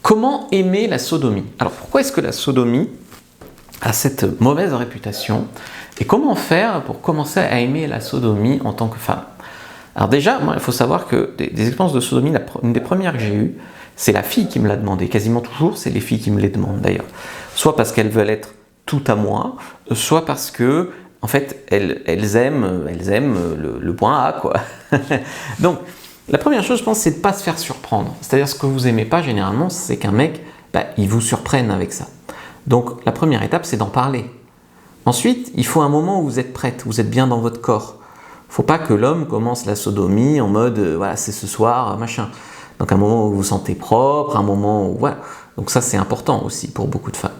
Comment aimer la sodomie? Alors pourquoi est-ce que la sodomie a cette mauvaise réputation? Et comment faire pour commencer à aimer la sodomie en tant que femme? Alors déjà, moi, il faut savoir que des expériences de sodomie, une des premières que j'ai eues, c'est la fille qui me l'a demandé. Quasiment toujours, c'est les filles qui me les demandent d'ailleurs. Soit parce qu'elles veulent être tout à moi, soit parce que, en fait, elles aiment le point A, quoi. Donc, la première chose, je pense, c'est de ne pas se faire surprendre. C'est-à-dire, ce que vous n'aimez pas, généralement, c'est qu'un mec, il vous surprenne avec ça. Donc, la première étape, c'est d'en parler. Ensuite, il faut un moment où vous êtes prête, où vous êtes bien dans votre corps. Il ne faut pas que l'homme commence la sodomie en mode, voilà, c'est ce soir, machin. Donc, un moment où vous vous sentez propre, un moment où, voilà. Donc, ça, c'est important aussi pour beaucoup de femmes.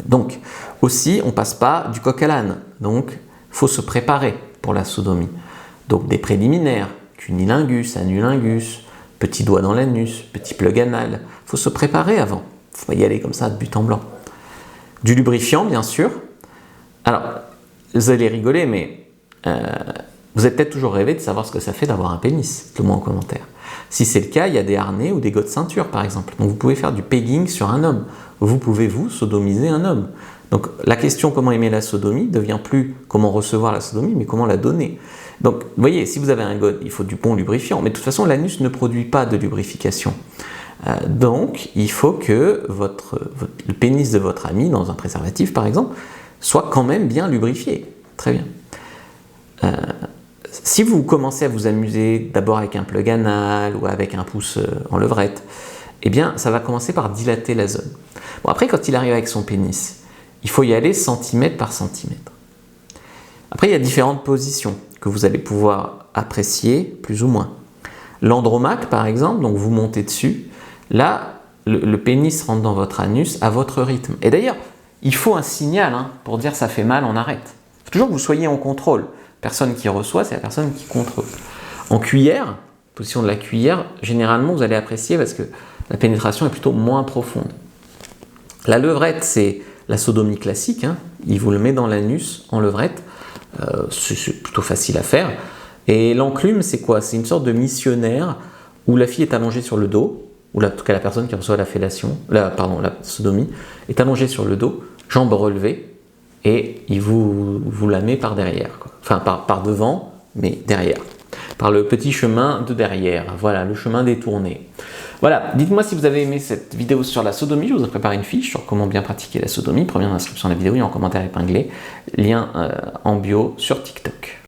Donc, aussi, on ne passe pas du coq à l'âne. Donc, il faut se préparer pour la sodomie. Donc, des préliminaires, cunilingus, anulingus, petit doigt dans l'anus, petit plug anal. Il faut se préparer avant. Il ne faut pas y aller comme ça de but en blanc. Du lubrifiant, bien sûr. Alors, vous allez rigoler, mais vous avez peut-être toujours rêvé de savoir ce que ça fait d'avoir un pénis. Dites-le-moi en commentaire. Si c'est le cas, il y a des harnais ou des gottes ceinture, par exemple. Donc, vous pouvez faire du pegging sur un homme. Vous pouvez, vous, sodomiser un homme. Donc, la question comment aimer la sodomie devient plus comment recevoir la sodomie, mais comment la donner. Donc, vous voyez, si vous avez un god, il faut du bon lubrifiant. Mais de toute façon, l'anus ne produit pas de lubrification. Donc, il faut que le pénis de votre ami, dans un préservatif par exemple, soit quand même bien lubrifié. Très bien. Si vous commencez à vous amuser d'abord avec un plug anal ou avec un pouce en levrette, eh bien, ça va commencer par dilater la zone. Bon, après, quand il arrive avec son pénis, il faut y aller centimètre par centimètre. Après, il y a différentes positions que vous allez pouvoir apprécier plus ou moins. L'andromaque, par exemple, donc vous montez dessus, là, le pénis rentre dans votre anus à votre rythme. Et d'ailleurs, il faut un signal pour dire ça fait mal, on arrête. Il faut toujours que vous soyez en contrôle. Personne qui reçoit, c'est la personne qui contrôle. En cuillère, position de la cuillère, généralement, vous allez apprécier parce que la pénétration est plutôt moins profonde. La levrette, c'est la sodomie classique. Il vous le met dans l'anus en levrette. C'est plutôt facile à faire. Et l'enclume, c'est quoi? C'est une sorte de missionnaire où la fille est allongée sur le dos, ou en tout cas la personne qui reçoit la sodomie, est allongée sur le dos, jambes relevées, et il vous la met par derrière, quoi. Enfin par devant, mais derrière. Par le petit chemin de derrière, voilà, le chemin détourné. Voilà, dites-moi si vous avez aimé cette vidéo sur la sodomie, je vous ai préparé une fiche sur comment bien pratiquer la sodomie, première inscription de la vidéo et en commentaire épinglé, lien en bio sur TikTok.